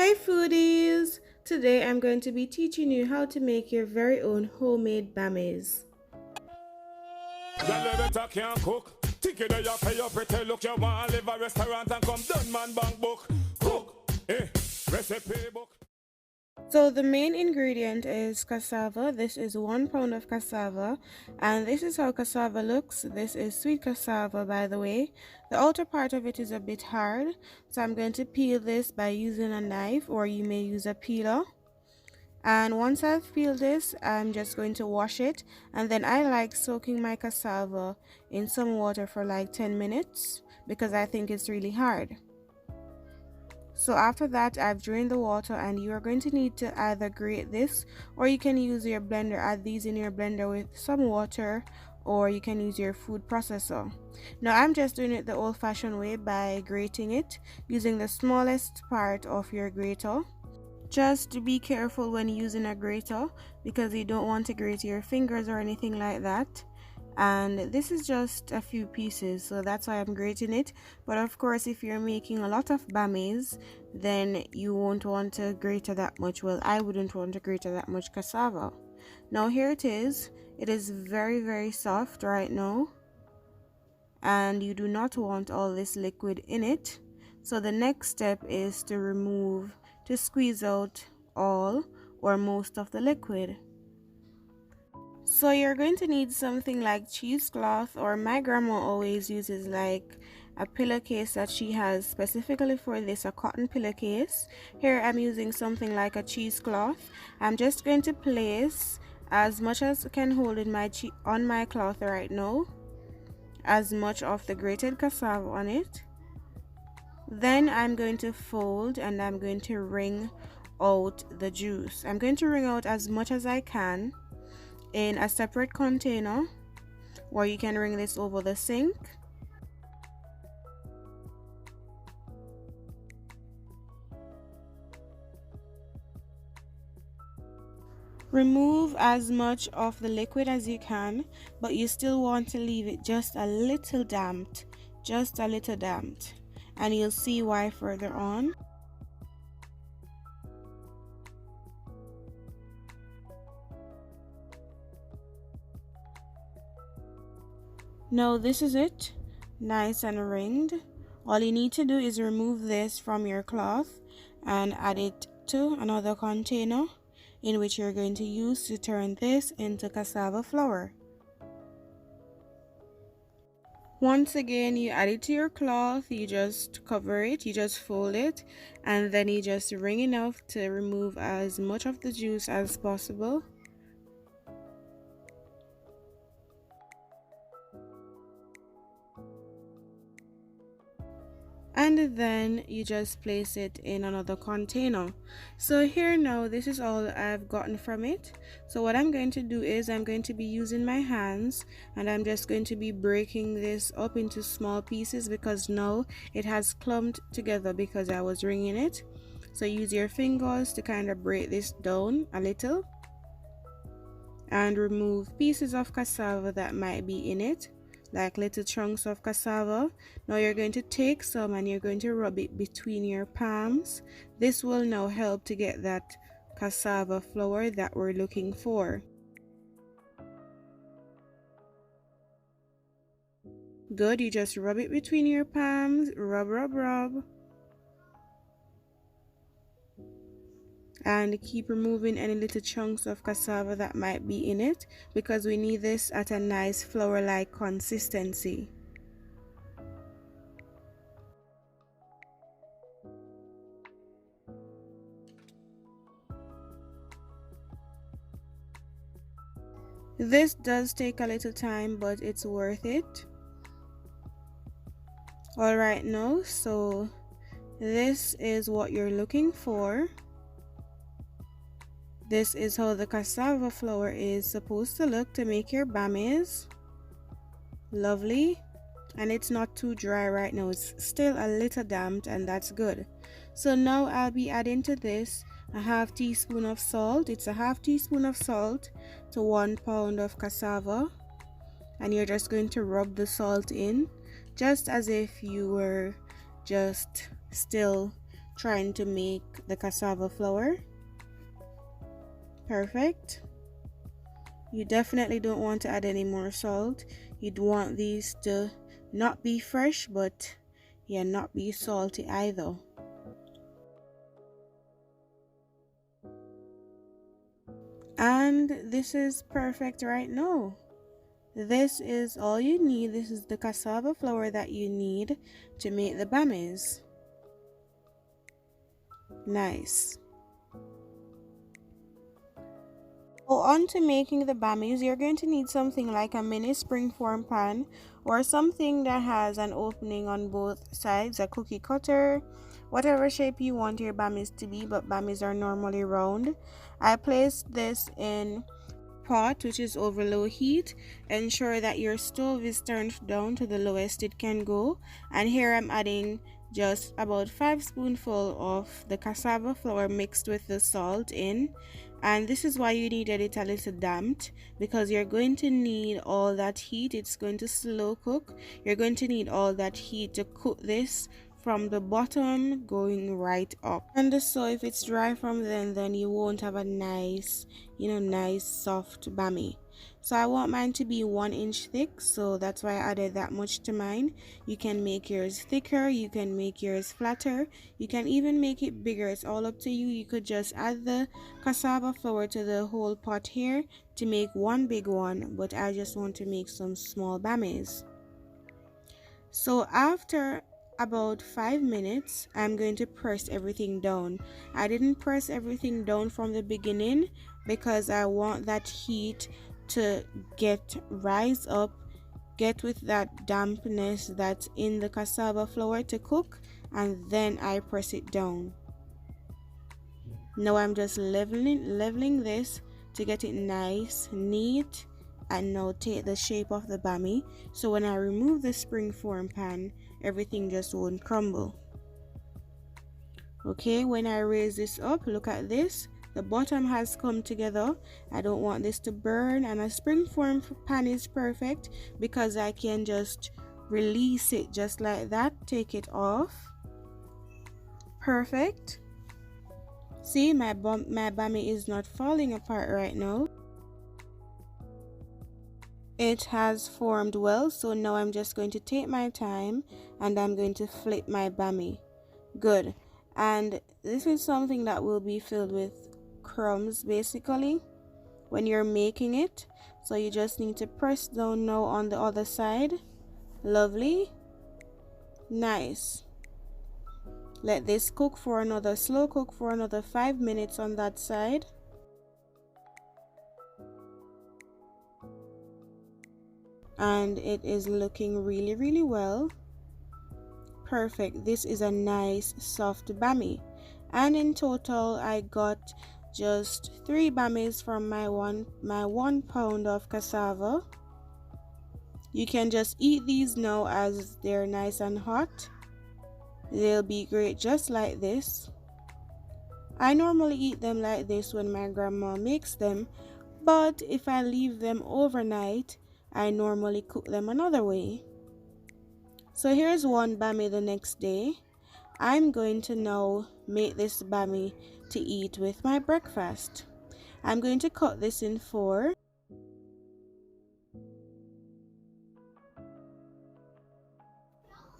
Hey foodies! Today I'm going to be teaching you how to make your very own homemade bammies. Can't cook. Think you know you pay your pretty look. You want to live a restaurant and come done man bank book. Cook, recipe book. So the main ingredient is cassava. This is 1 pound of cassava, and this is how cassava looks. This is sweet cassava, by the way. The outer part of it is a bit hard, so I'm going to peel this by using a knife, or you may use a peeler. And once I've peeled this, I'm just going to wash it, and then I like soaking my cassava in some water for like 10 minutes because I think it's really hard. So after that, I've drained the water, and you are going to need to either grate this, or you can use your blender. Add these in your blender with some water, or you can use your food processor. Now I'm just doing it the old-fashioned way by grating it using the smallest part of your grater. Just be careful when using a grater because you don't want to grate your fingers or anything like that. And this is just a few pieces, so that's why I'm grating it. But of course, if you're making a lot of bammies, then you won't want to grate that much. Well, I wouldn't want to grate that much cassava. Now here it is. It is very soft right now, and you do not want all this liquid in it. So the next step is to squeeze out all or most of the liquid. So you're going to need something like cheesecloth, or my grandma always uses like a pillowcase that she has specifically for this, a cotton pillowcase. Here I'm using something like a cheesecloth. I'm just going to place as much as I can hold in on my cloth right now, as much of the grated cassava on it. Then I'm going to fold, and I'm going to wring out the juice. I'm going to wring out as much as I can in a separate container, or you can wring this over the sink. Remove as much of the liquid as you can, but you still want to leave it just a little damped, and you'll see why further on. Now this is it, nice and ringed. All you need to do is remove this from your cloth and add it to another container in which you're going to use to turn this into cassava flour. Once again, you add it to your cloth, you just cover it, you just fold it, and then you just wring enough to remove as much of the juice as possible. And then you just place it in another container. So here now, this is all I've gotten from it. So what I'm going to do is I'm going to be using my hands, and I'm just going to be breaking this up into small pieces because now it has clumped together because I was wringing it. So use your fingers to kind of break this down a little and remove pieces of cassava that might be in it, like little chunks of cassava. Now you're going to take some and you're going to rub it between your palms. This will now help to get that cassava flour that we're looking for. Good, you just rub it between your palms, rub. And keep removing any little chunks of cassava that might be in it because we need this at a nice flour-like consistency. This does take a little time, but it's worth it. Alright, now, so this is what you're looking for. This is how the cassava flour is supposed to look to make your bammies. Lovely. And it's not too dry right now, it's still a little damp, and that's good. So now I'll be adding to this a half teaspoon of salt. It's a half teaspoon of salt to 1 pound of cassava, and you're just going to rub the salt in just as if you were just still trying to make the cassava flour. Perfect. You definitely don't want to add any more salt. You'd want these to not be fresh, but yeah, not be salty either. And this is perfect right now. This is all you need. This is the cassava flour that you need to make the bammies. Nice. So on to making the bammies, you're going to need something like a mini springform pan or something that has an opening on both sides, a cookie cutter, whatever shape you want your bammies to be, but bammies are normally round. I placed this in pot which is over low heat. Ensure that your stove is turned down to the lowest it can go, and here I'm adding just about 5 spoonfuls of the cassava flour mixed with the salt in. And this is why you needed it a little damped, because you're going to need all that heat. It's going to slow cook. You're going to need all that heat to cook this from the bottom going right up. And so if it's dry from then you won't have a nice, nice soft bammy. So I want mine to be 1 inch thick, so that's why I added that much to mine. You can make yours thicker, you can make yours flatter, you can even make it bigger. It's all up to you. You could just add the cassava flour to the whole pot here to make one big one, but I just want to make some small bammies. So after about 5 minutes, I'm going to press everything down. I didn't press everything down from the beginning because I want that heat to rise up, get with that dampness that's in the cassava flour to cook, and then I press it down. Now I'm just leveling this to get it nice, neat, and now take the shape of the bammy, so when I remove the springform pan, everything just won't crumble. Okay, when I raise this up, look at this. The bottom has come together. I don't want this to burn, and a springform pan is perfect because I can just release it just like that, take it off. Perfect. See, my bammy is not falling apart right now. It has formed well, so now I'm just going to take my time and I'm going to flip my bammy. Good. And this is something that will be filled with crumbs basically when you're making it. So you just need to press down now on the other side. Lovely. Nice. Let this slow cook for another 5 minutes on that side. And it is looking really well. Perfect. This is a nice soft bammy, and in total I got just 3 bammies from my 1 pound of cassava. You can just eat these now as they're nice and hot. They'll be great just like this. I normally eat them like this when my grandma makes them, but if I leave them overnight, I normally cook them another way. So here's one bammy the next day. I'm going to now make this bammy to eat with my breakfast. I'm going to cut this in 4.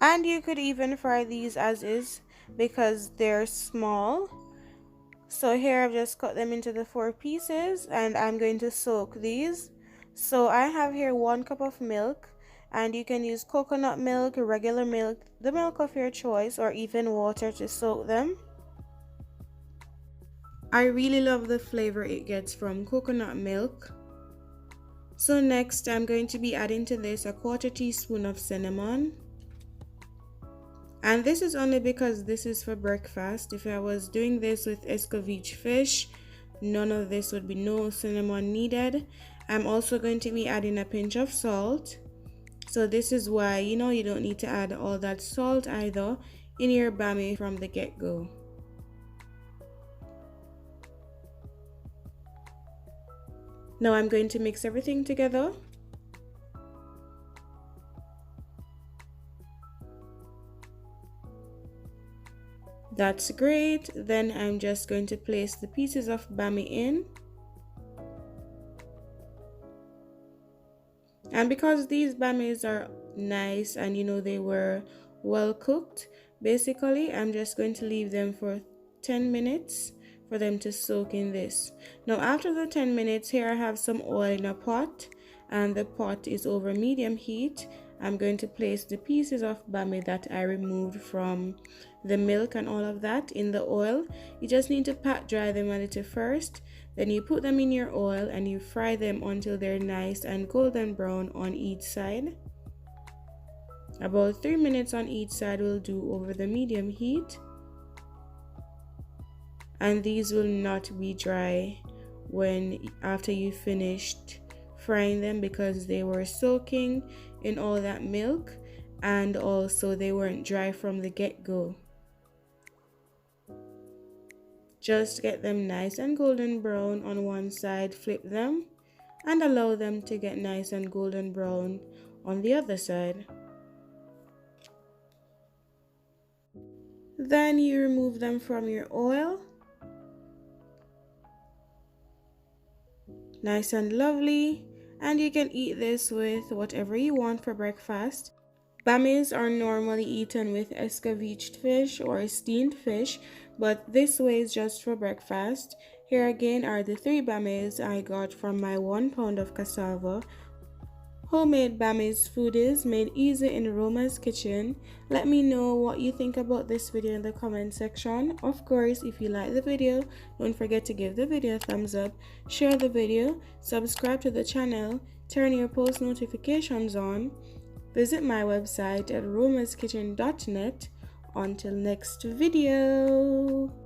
And you could even fry these as is because they're small. So here I've just cut them into the 4 pieces, and I'm going to soak these. So I have here 1 cup of milk, and you can use coconut milk, regular milk, the milk of your choice, or even water to soak them. I really love the flavor it gets from coconut milk. So next I'm going to be adding to this a 1/4 teaspoon of cinnamon. And this is only because this is for breakfast. If I was doing this with Escovitch fish, none of this would be, no cinnamon needed. I'm also going to be adding a pinch of salt. So this is why, you don't need to add all that salt either in your bammy from the get-go. Now I'm going to mix everything together. That's great. Then I'm just going to place the pieces of bammy in. And because these bammies are nice and you know they were well cooked, basically I'm just going to leave them for 10 minutes for them to soak in this. Now after the 10 minutes, here I have some oil in a pot and the pot is over medium heat. I'm going to place the pieces of bammy that I removed from the milk and all of that in the oil. You just need to pat dry them a little first. Then you put them in your oil and you fry them until they're nice and golden brown on each side. About 3 minutes on each side will do over the medium heat. And these will not be dry after you finished frying them, because they were soaking in all that milk and also they weren't dry from the get-go. Just get them nice and golden brown on one side, flip them and allow them to get nice and golden brown on the other side. Then you remove them from your oil. Nice and lovely. And you can eat this with whatever you want for breakfast. Bammies are normally eaten with escovitched fish or steamed fish, but this way is just for breakfast. Here again are the 3 bammies I got from my 1 pound of cassava. Homemade bammies food is made easy in ROMA'S kitchen. Let me know what you think about this video in the comment section. Of course, if you like the video, don't forget to give the video a thumbs up, share the video, subscribe to the channel, turn your post notifications on, visit my website at roma'skitchen.net. Until next video.